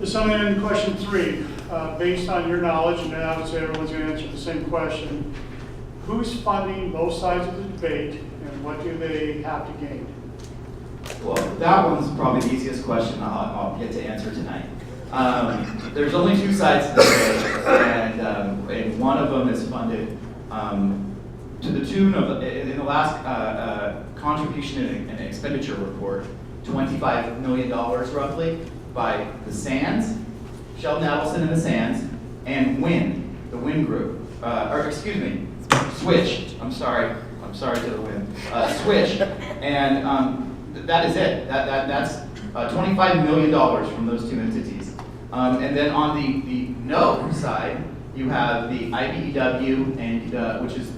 So then question 3, based on your knowledge, and obviously everyone's going to answer the same question, who's funding both sides of the debate and what do they have to gain? Well, that one's probably the easiest question I'll get to answer tonight. There's only 2 sides to the debate, and one of them is funded to the tune of, in the last contribution and expenditure report, $25 million roughly by the Sands, Sheldon Adelson and the Sands, and WIN, the WIN group, or excuse me, Switch. I'm sorry to the WIN, Switch, and that is it. That's $25 million from those 2 entities. And then on the no side, you have the IBEW, and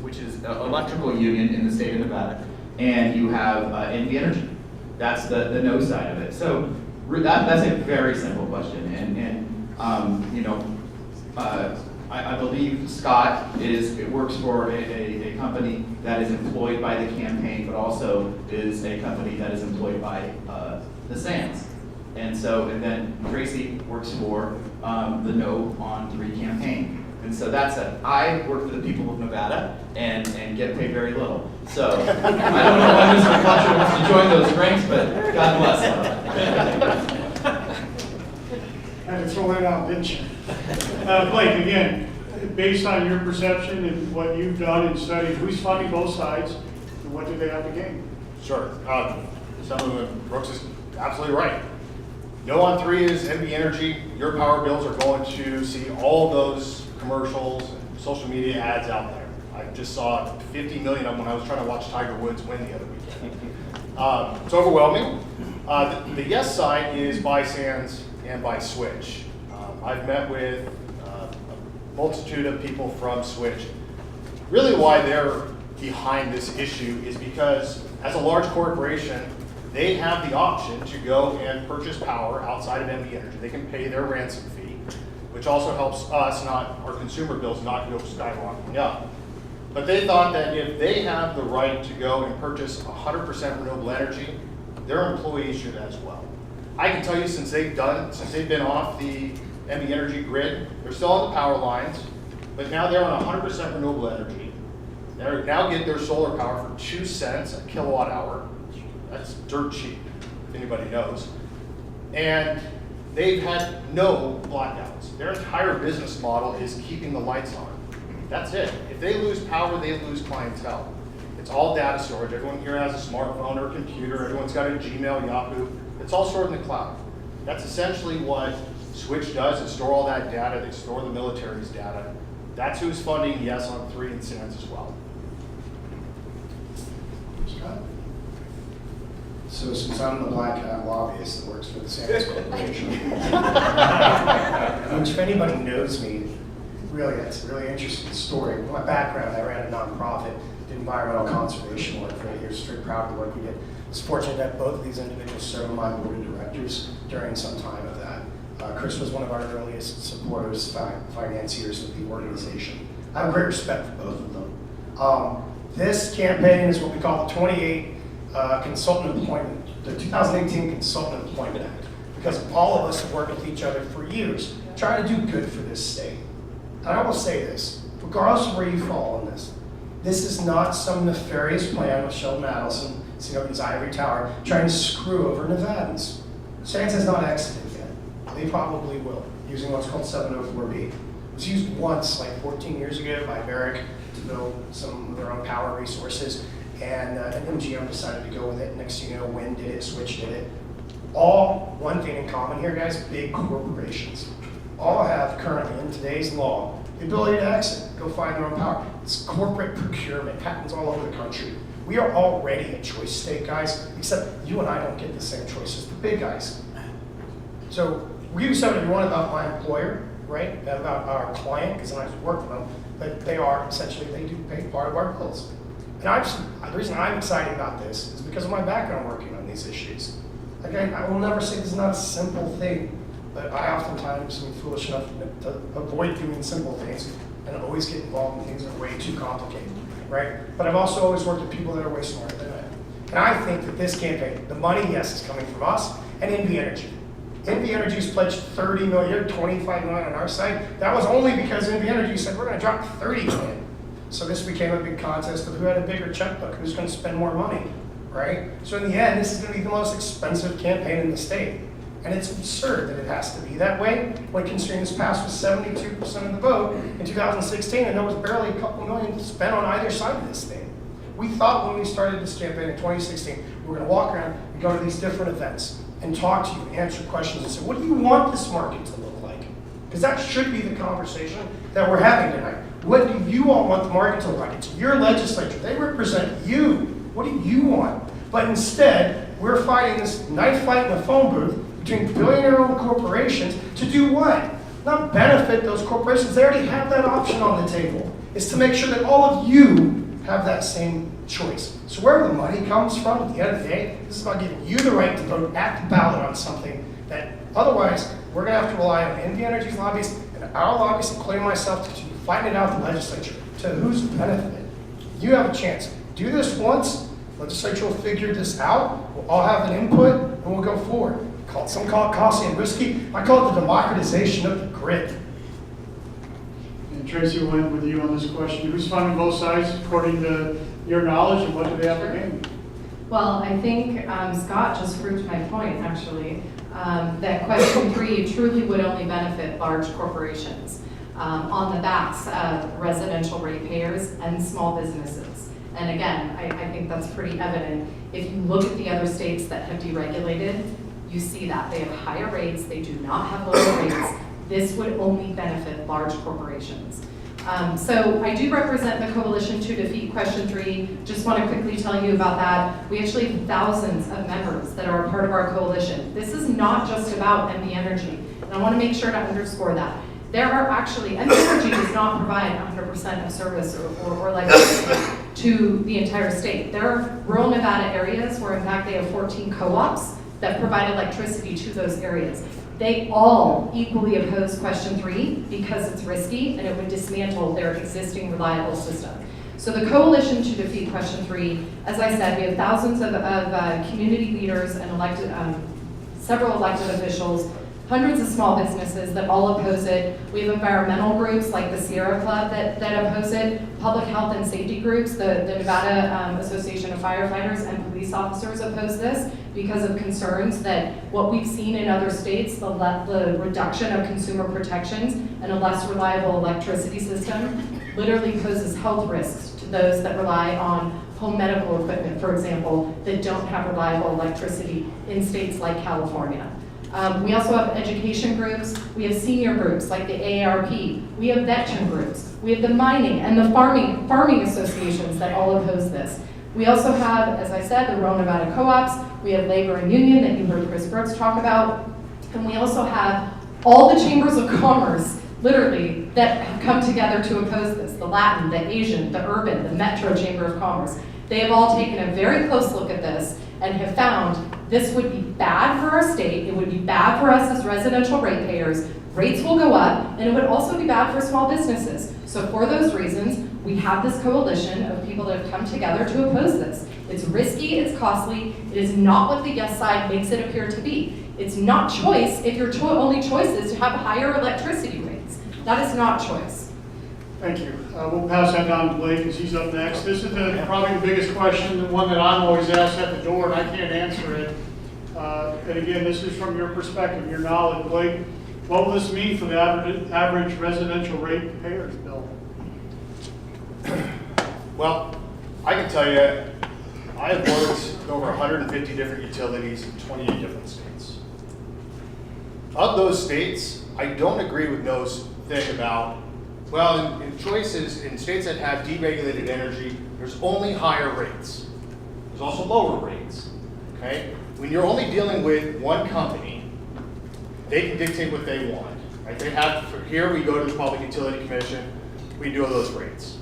which is electrical union in the state of Nevada, and you have NV Energy. That's the no side of it. So that's a very simple question, and I believe Scott works for a company that is employed by the campaign, but also is a company that is employed by the Sands. And then Tracy works for the No on 3 campaign. And so that's it. I work for the people of Nevada and get paid very little. So I don't know why Mr. Fletcher wants to join those ranks, but God bless him. Had to throw that out, didn't you? Blake, again, based on your perception and what you've done and studied, who's funding both sides and what do they have to gain? Sure. Senator Brooks is absolutely right. No on 3 is NV Energy. Your power bills are going to see all those commercials and social media ads out there. I just saw 50 million of them when I was trying to watch Tiger Woods win the other weekend. It's overwhelming. The yes side is by Sands and by Switch. I've met with a multitude of people from Switch. Really why they're behind this issue is because as a large corporation, they have the option to go and purchase power outside of NV Energy. They can pay their ransom fee, which also helps us, our consumer bills not go skyrocketing up. But they thought that if they have the right to go and purchase 100% renewable energy, their employees should as well. I can tell you since they've been off the NV Energy grid, they're still on the power lines, but now they're on 100% renewable energy. They now get their solar power for 2 cents a kilowatt hour. That's dirt cheap, if anybody knows. And they've had no blackouts. Their entire business model is keeping the lights on. That's it. If they lose power, they lose clientele. It's all data storage. Everyone here has a smartphone or a computer. Everyone's got a Gmail, Yahoo. It's all stored in the cloud. That's essentially what Switch does, is store all that data. They store the military's data. That's who's funding yes on 3 and Sands as well. Scott? So since I'm the black hat lobbyist that works for the Sands Corporation, which if anybody knows me, really, that's a really interesting story. My background, I ran a nonprofit, did environmental conservation work for 8 years, very proud of the work we did. I was fortunate that both of these individuals served on my board of directors during some time of that. Chris was one of our earliest supporters, financiers of the organization. I have great respect for both of them. This campaign is what we call the 2018 Consultant Employment Act, because all of us have worked with each other for years, trying to do good for this state. And I will say this, regardless of where you fall on this is not some nefarious plan with Sheldon Adelson sitting up in his ivory tower trying to screw over Nevadans. Sands has not exited yet. They probably will, using what's called 704B. It was used once, like 14 years ago, by Barrick to build some of their own power resources, and MGM decided to go with it. Next thing you know, WIN did it, Switch did it. All one thing in common here, guys, big corporations. All have currently in today's law the ability to exit, go find their own power. It's corporate procurement, happens all over the country. We are already a choice state, guys, except you and I don't get the same choice as the big guys. So we do something want about my employer, right? About our client, because I just work for them, but they are essentially, they do pay part of our bills. And the reason I'm excited about this is because of my background working on these issues. Again, I will never say this is not a simple thing, but I oftentimes am foolish enough to avoid doing simple things and always get involved in things that are way too complicated, right? But I've also always worked with people that are way smarter than I am. And I think that this campaign, the money, yes, is coming from us and NV Energy. NV Energy's pledged 30 million, 25 million on our side. That was only because NV Energy said, we're gonna drop 30 million. So this became a big contest of who had a bigger checkbook, who's gonna spend more money, right? So in the end, this is gonna be the most expensive campaign in the state. And it's absurd that it has to be that way when considering this pass was 72% of the vote in 2016 and there was barely a couple million spent on either side of this thing. We thought when we started this campaign in 2016, we were gonna walk around and go to these different events and talk to you and answer questions and say, what do you want this market to look like? Because that should be the conversation that we're having tonight. What do you all want the market to look like? It's your legislature. They represent you. What do you want? But instead, we're fighting this knife fight in the phone booth between billionaire-owned corporations to do what? Not benefit those corporations. They already have that option on the table. It's to make sure that all of you have that same choice. So wherever the money comes from, at the end of the day, this is about giving you the right to vote at the ballot on something that otherwise we're going to have to rely on NV Energy's lobbyists and our lobbyists, including myself, to continue fighting it out in the legislature. To whose benefit? You have a chance. Do this once. Legislature will figure this out. We'll all have an input, and we'll go forward. Some call it costly and risky. I call it the democratization of the grid. And Tracy, went with you on this question. Who's funding both sides according to your knowledge, and what do they have to gain? Well, I think Scott just proved my point, actually, that question 3 truly would only benefit large corporations on the backs of residential ratepayers and small businesses. And again, I think that's pretty evident. If you look at the other states that have deregulated, you see that. They have higher rates, they do not have lower rates. This would only benefit large corporations. So I do represent the Coalition to Defeat Question 3. Just want to quickly tell you about that. We actually have thousands of members that are a part of our coalition. This is not just about NV Energy, and I want to make sure to underscore that. There are actually, NV Energy does not provide 100% of service or electricity to the entire state. There are rural Nevada areas where in fact they have 14 co-ops that provide electricity to those areas. They all equally oppose question 3 because it's risky and it would dismantle their existing reliable system. So the Coalition to Defeat question 3, as I said, we have thousands of community leaders and elected, several elected officials, hundreds of small businesses that all oppose it. We have environmental groups like the Sierra Club that oppose it, public health and safety groups, the Nevada Association of Firefighters and police officers oppose this because of concerns that what we've seen in other states, the reduction of consumer protections and a less reliable electricity system literally poses health risks to those that rely on home medical equipment, for example, that don't have reliable electricity in states like California. We also have education groups, we have senior groups like the AARP, we have veteran groups, we have the mining and the farming associations that all oppose this. We also have, as I said, the rural Nevada co-ops, we have labor and union that you heard Chris Brooks talk about, and we also have all the chambers of commerce, literally, that have come together to oppose this, the Latin, the Asian, the urban, the Metro Chamber of Commerce. They have all taken a very close look at this and have found this would be bad for our state, it would be bad for us as residential ratepayers, rates will go up, and it would also be bad for small businesses. So for those reasons, we have this coalition of people that have come together to oppose this. It's risky, it's costly, it is not what the yes side makes it appear to be. It's not choice if your only choice is to have higher electricity rates. That is not choice. Thank you. We'll pass that down to Blake because he's up next. This is probably the biggest question, the one that I'm always asked at the door, and I can't answer it. And again, this is from your perspective, your knowledge. Blake, what will this mean for the average residential rate payers bill? Well, I can tell you, I have worked with over 150 different utilities in 28 different states. Of those states, I don't agree with No's thing about, well, in choices, in states that have deregulated energy, there's only higher rates. There's also lower rates, okay? When you're only dealing with one company, they can dictate what they want, right? They have, here we go to the Public Utility Commission, we do those rates.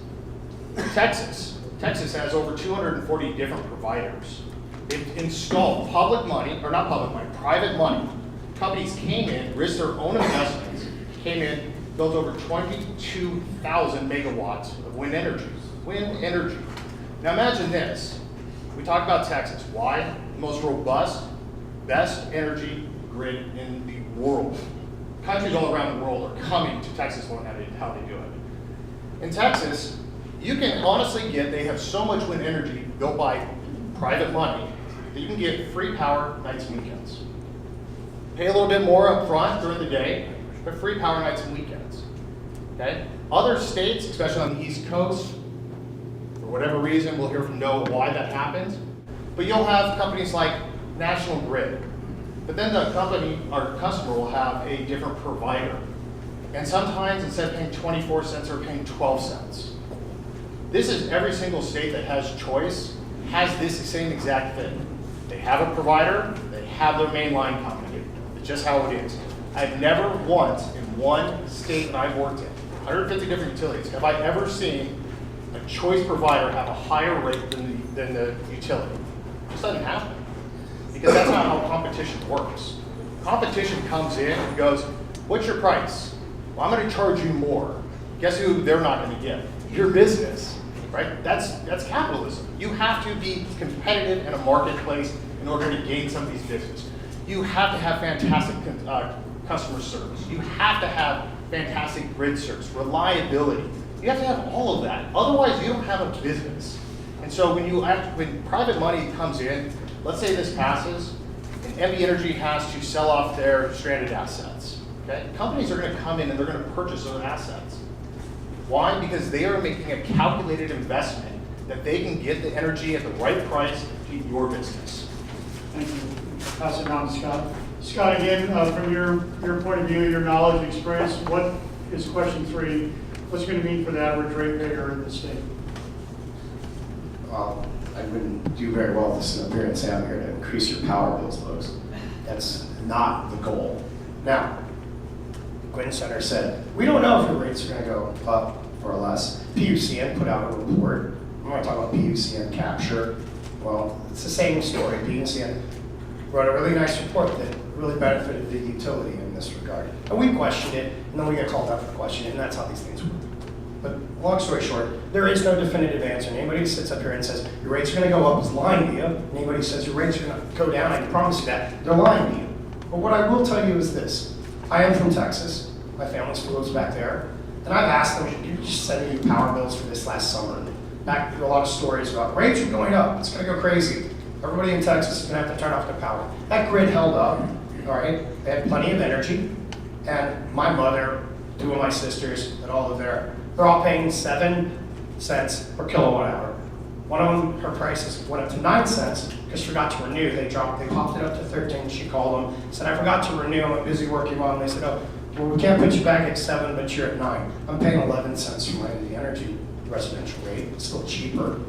Texas has over 240 different providers. They've installed public money, or not public money, private money. Companies came in, risked their own investments, came in, built over 22,000 megawatts of wind energy. Now imagine this. We talk about Texas. Why? The most robust, best energy grid in the world. Countries all around the world are coming to Texas to learn how they do it. In Texas, you can honestly they have so much wind energy built by private money that you can get free power nights and weekends. Pay a little bit more up front during the day, but free power nights and weekends. Okay? Other states, especially on the East Coast, for whatever reason, we'll hear from Noah why that happens, but you'll have companies like National Grid. But then the company, our customer, will have a different provider. And sometimes instead of paying 24 cents, they're paying 12 cents. This is every single state that has choice, has this same exact thing. They have a provider, they have their mainline company. It's just how it is. I've never once in one state that I've worked in, 150 different utilities, have I ever seen a choice provider have a higher rate than the utility. It just doesn't happen. Because that's not how competition works. Competition comes in and goes, what's your price? Well, I'm going to charge you more. Guess who they're not going to get? Your business, right? That's capitalism. You have to be competitive in a marketplace in order to gain some of these business. You have to have fantastic customer service. You have to have fantastic grid service, reliability. You have to have all of that. Otherwise, you don't have a business. And so when private money comes in, let's say this passes, and NV Energy has to sell off their stranded assets. Okay? Companies are going to come in and they're going to purchase those assets. Why? Because they are making a calculated investment that they can get the energy at the right price to feed your business. Thank you. Pass it on to Scott. Scott, again, from your point of view, your knowledge and experience, what is question 3? What's it going to mean for the average ratepayer in the state? Well, I wouldn't do very well with this in appearance. I'm here to increase your power bills, folks. That's not the goal. Now, Gwen Center said, we don't know if your rates are going to go up or less. PUCN put out a report. I'm going to talk about PUCN capture. Well, it's the same story. PUCN wrote a really nice report that really benefited the utility in this regard. And we questioned it, and then we get called out for questioning it, and that's how these things work. But long story short, there is no definitive answer. And anybody who sits up here and says, your rates are going to go up is lying to you. And anybody who says your rates are going to go down, I can promise you that, they're lying to you. But what I will tell you is this. I am from Texas. My family still lives back there. And I've asked them, could you just send me power bills for this last summer? And back to a lot of stories about rates are going up. It's going to go crazy. Everybody in Texas is going to have to turn off their power. That grid held up, all right? They had plenty of energy. And my mother, 2 of my sisters that all live there, they're all paying 7 cents per kilowatt hour. One of them, her prices went up to 9 cents because she forgot to renew. They popped it up to 13. She called them, said, I forgot to renew. I'm a busy working mom. They said, oh, well, we can't put you back at 7, but you're at 9. I'm paying 11 cents for my energy residential rate. It's still cheaper.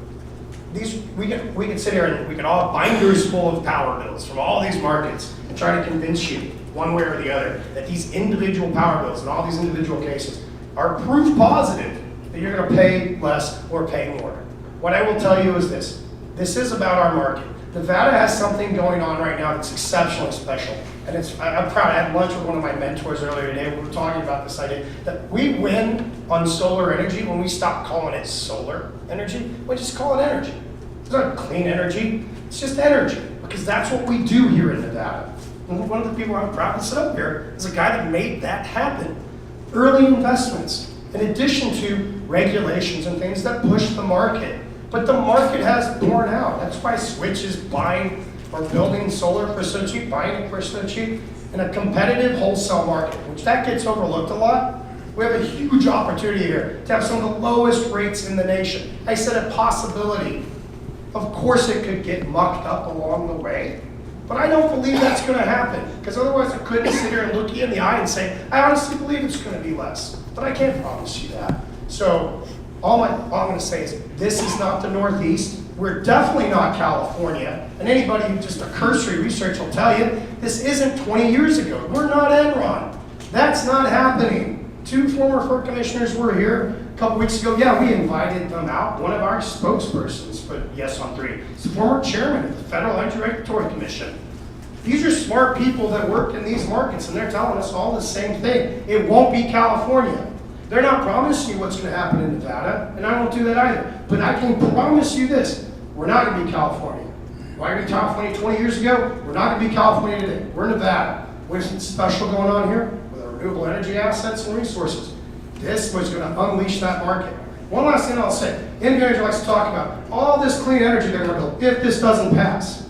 We could sit here and we could all binders full of power bills from all these markets and try to convince you one way or the other that these individual power bills in all these individual cases are proof positive that you're going to pay less or pay more. What I will tell you is this. This is about our market. Nevada has something going on right now that's exceptionally special. And I'm proud. I had lunch with one of my mentors earlier today. We were talking about this idea that we win on solar energy when we stop calling it solar energy. We just call it energy. It's not clean energy. It's just energy. Because that's what we do here in Nevada. And one of the people I'm proud to sit up here is a guy that made that happen. Early investments, in addition to regulations and things that push the market. But the market has borne out. That's why Switch is buying or building solar for so cheap, buying it for so cheap, in a competitive wholesale market, which that gets overlooked a lot. We have a huge opportunity here to have some of the lowest rates in the nation. I said a possibility. Of course it could get mucked up along the way, but I don't believe that's going to happen, because otherwise I couldn't sit here and look you in the eye and say, I honestly believe it's going to be less, but I can't promise you that. So all I'm going to say is this is not the Northeast. We're definitely not California. And anybody who just a cursory research will tell you, this isn't 20 years ago. We're not Enron. That's not happening. 2 former FERC commissioners were here a couple weeks ago. Yeah, we invited them out. One of our spokespersons put yes on 3. It's the former chairman of the Federal Energy Regulatory Commission. These are smart people that work in these markets, and they're telling us all the same thing. It won't be California. They're not promising you what's going to happen in Nevada, and I won't do that either. But I can promise you this. We're not going to be California. Why are we California 20 years ago? We're not going to be California today. We're Nevada. What's special going on here with our renewable energy assets and resources? This was going to unleash that market. One last thing I'll say. NV Energy likes to talk about all this clean energy they're going to build if this doesn't pass.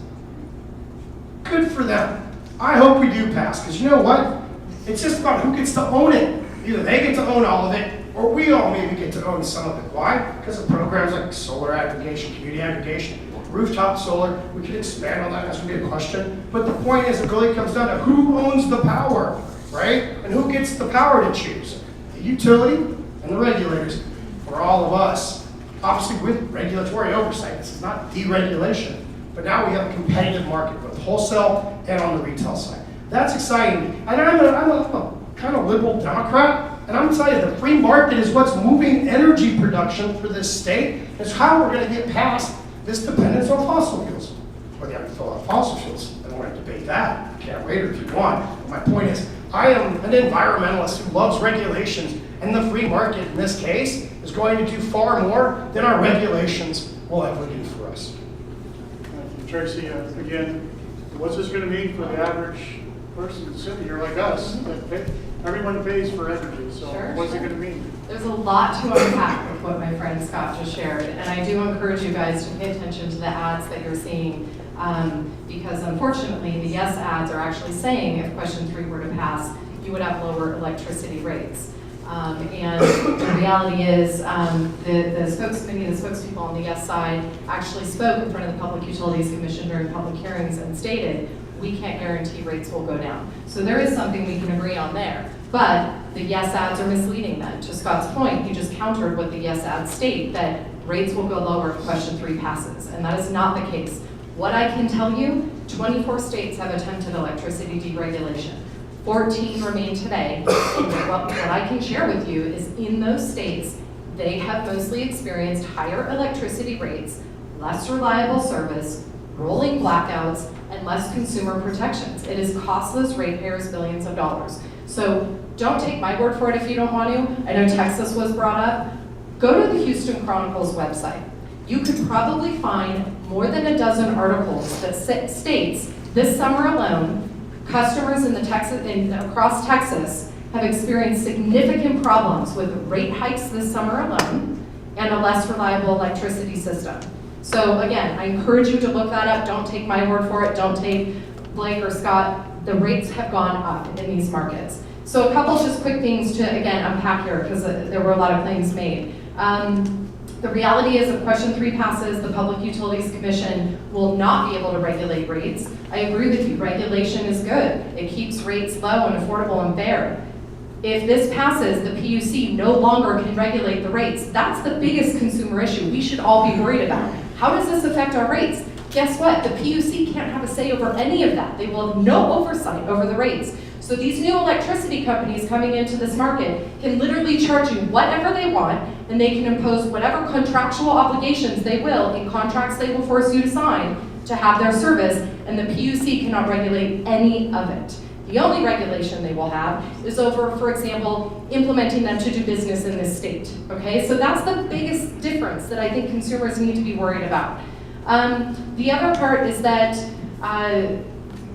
Good for them. I hope we do pass, because you know what? It's just about who gets to own it. Either they get to own all of it, or we all maybe get to own some of it. Why? Because of programs like solar aggregation, community aggregation, rooftop solar. We can expand on that as we get a question. But the point is, it really comes down to who owns the power, right? And who gets the power to choose? The utility and the regulators, for all of us. Obviously with regulatory oversight. This is not deregulation. But now we have a competitive market, both wholesale and on the retail side. That's exciting. And I'm a kind of liberal Democrat. And I'm telling you, the free market is what's moving energy production for this state. It's how we're going to get past this dependence on fossil fuels. Whether you have to fill out fossil fuels, I don't want to debate that. You can't rate it if you want. But my point is, I am an environmentalist who loves regulations, and the free market in this case is going to do far more than our regulations will ever do for us. Thank you, Tracy. Again, what's this going to mean for the average person sitting here like us? Everyone pays for energy, so Sure, what's it sure. going to mean? There's a lot to unpack with what my friend Scott just shared, and I do encourage you guys to pay attention to the ads that you're seeing, because unfortunately, the yes ads are actually saying if question 3 were to pass, you would have lower electricity rates. And the reality is, the spokescommittee, the spokespeople on the yes side actually spoke in front of the Public Utilities Commission during public hearings and stated, we can't guarantee rates will go down. So there is something we can agree on there. But the yes ads are misleading then. To Scott's point, he just countered what the yes ads state, that rates will go lower if question 3 passes. And that is not the case. What I can tell you, 24 states have attempted electricity deregulation. 14 remain today. And what I can share with you is in those states, they have mostly experienced higher electricity rates, less reliable service, rolling blackouts, and less consumer protections. It has cost those ratepayers billions of dollars. So don't take my word for it if you don't want to. I know Texas was brought up. Go to the Houston Chronicle's website. You could probably find more than a dozen articles that states this summer alone, customers in across Texas have experienced significant problems with rate hikes this summer alone and a less reliable electricity system. So again, I encourage you to look that up. Don't take my word for it. Don't take Blake or Scott. The rates have gone up in these markets. So a couple just quick things to, again, unpack here because there were a lot of claims made. The reality is if question 3 passes, the Public Utilities Commission will not be able to regulate rates. I agree with you, regulation is good. It keeps rates low and affordable and fair. If this passes, the PUC no longer can regulate the rates. That's the biggest consumer issue we should all be worried about. How does this affect our rates? Guess what? The PUC can't have a say over any of that. They will have no oversight over the rates. So these new electricity companies coming into this market can literally charge you whatever they want, and they can impose whatever contractual obligations they will in contracts they will force you to sign to have their service, and the PUC cannot regulate any of it. The only regulation they will have is over, for example, implementing them to do business in this state, okay? So that's the biggest difference that I think consumers need to be worried about. The other part is that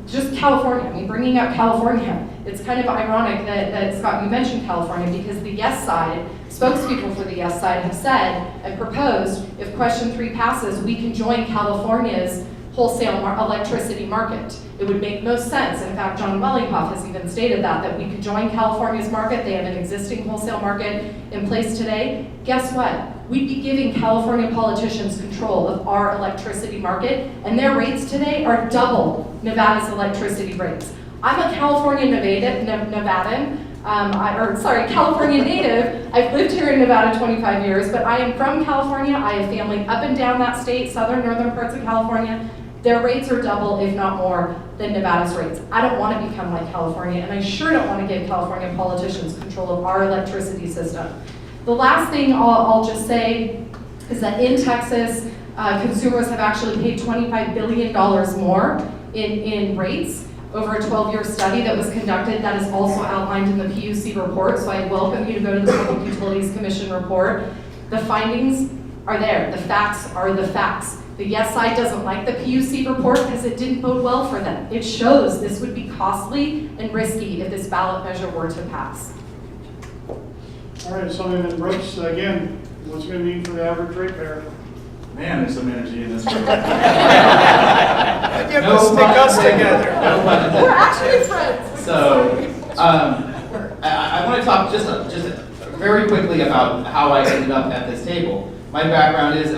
just California, I mean, bringing up California, it's kind of ironic that Scott, you mentioned California because the yes side, spokespeople for the yes side have said and proposed, if question 3 passes, we can join California's wholesale electricity market. It would make no sense. In fact, John Wellinghoff has even stated that we could join California's market. They have an existing wholesale market in place today. Guess what? We'd be giving California politicians control of our electricity market, and their rates today are double Nevada's electricity rates. I'm a California Nevadan, California native. I've lived here in Nevada 25 years, but I am from California. I have family up and down that state, northern parts of California. Their rates are double, if not more, than Nevada's rates. I don't want to become like California, and I sure don't want to give California politicians control of our electricity system. The last thing I'll just say is that in Texas, consumers have actually paid $25 billion more in rates over a 12-year study that was conducted. That is also outlined in the PUC report, so I welcome you to go to the Public Utilities Commission report. The findings are there. The facts are the facts. The yes side doesn't like the PUC report because it didn't bode well for them. It shows this would be costly and risky if this ballot measure were to pass. All right, something that Brooks, again, what's it going to mean for the average ratepayer? Man, there's some energy in this room. You have to stick us together. No pun intended. We're actually friends. So, I want to talk just very quickly about how I ended up at this table. My background is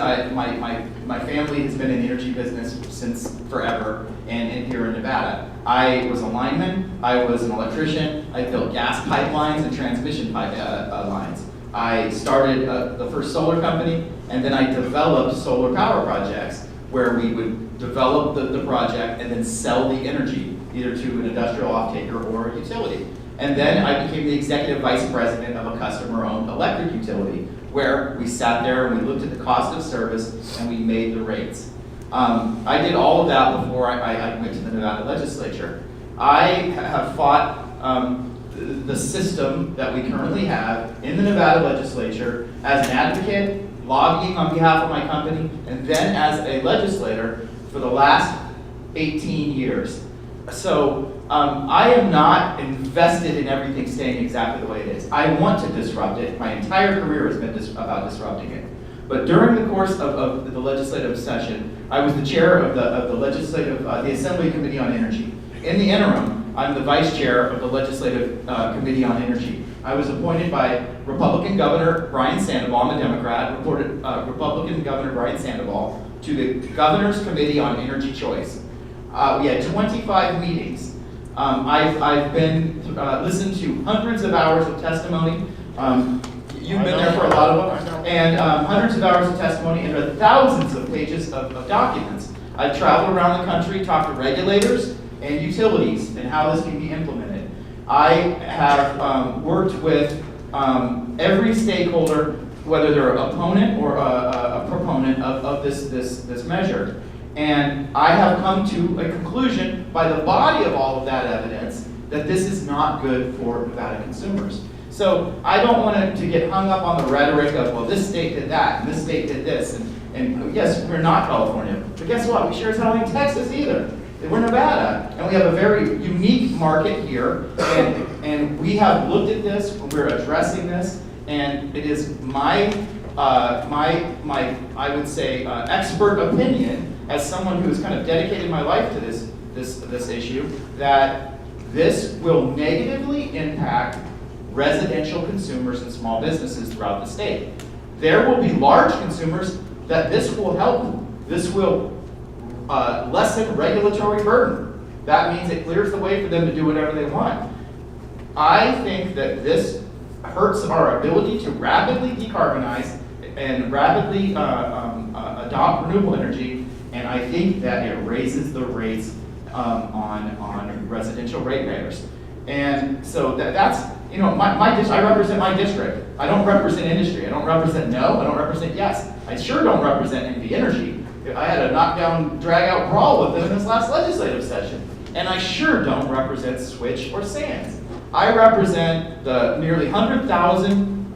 my family has been in the energy business since forever, and here in Nevada. I was a lineman, I was an electrician, I built gas pipelines and transmission lines. I started the first solar company, and then I developed solar power projects where we would develop the project and then sell the energy either to an industrial off-taker or a utility. And then I became the executive vice president of a customer-owned electric utility where we sat there and we looked at the cost of service and we made the rates. I did all of that before I went to the Nevada legislature. I have fought the system that we currently have in the Nevada legislature as an advocate, lobbying on behalf of my company, and then as a legislator for the last 18 years. So I am not invested in everything staying exactly the way it is. I want to disrupt it. My entire career has been about disrupting it. But during the course of the legislative session, I was the chair of the Assembly Committee on Energy. In the interim, I'm the vice chair of the Legislative Committee on Energy. I was appointed by Republican Governor Brian Sandoval, I'm a Democrat, Republican Governor Brian Sandoval, to the Governor's Committee on Energy Choice. We had 25 meetings. I've been listened to hundreds of hours of testimony. You've been there for a lot of them, and hundreds of hours of testimony and thousands of pages of documents. I've traveled around the country, talked to regulators and utilities and how this can be implemented. I have worked with every stakeholder, whether they're an opponent or a proponent of this measure. And I have come to a conclusion by the body of all of that evidence that this is not good for Nevada consumers. So I don't want to get hung up on the rhetoric of, well, this state did that, and this state did this, and yes, we're not California, but guess what? We sure as hell ain't Texas either. We're Nevada, and we have a very unique market here, and we have looked at this, we're addressing this, and it is my I would say, expert opinion as someone who has kind of dedicated my life to this issue, that this will negatively impact residential consumers and small businesses throughout the state. There will be large consumers that this will help. This will lessen regulatory burden. That means it clears the way for them to do whatever they want. I think that this hurts our ability to rapidly decarbonize and rapidly adopt renewable energy, and I think that it raises the rates on residential ratepayers. And so that's, you know, I represent my district. I don't represent industry. I don't represent no. I don't represent yes. I sure don't represent NV Energy. I had a knockdown, drag-out brawl with them in this last legislative session. And I sure don't represent Switch or Sands. I represent the nearly 100,000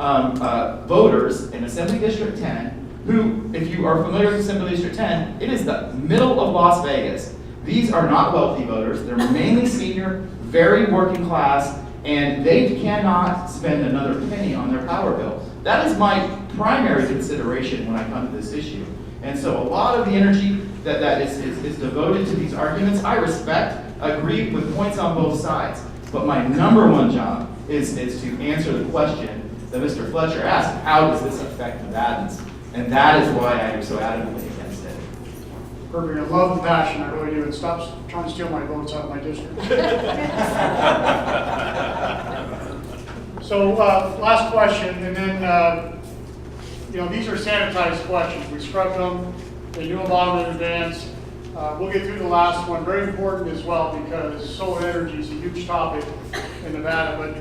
voters in Assembly District 10 who, if you are familiar with Assembly District 10, it is the middle of Las Vegas. These are not wealthy voters. They're mainly senior, very working class, and they cannot spend another penny on their power bill. That is my primary consideration when I come to this issue. And so a lot of the energy that is devoted to these arguments, I respect, agree with points on both sides. But my number one job is to answer the question that Mr. Fletcher asked, how does this affect Nevadans? And that is why I am so adamantly against it. Perfect. I love the passion. I really do. It stops trying to steal my votes out of my district. So last question, and then, you know, these are sanitized questions. We scrubbed them. They knew about them in advance. We'll get through the last one. Very important as well because solar energy is a huge topic in Nevada. But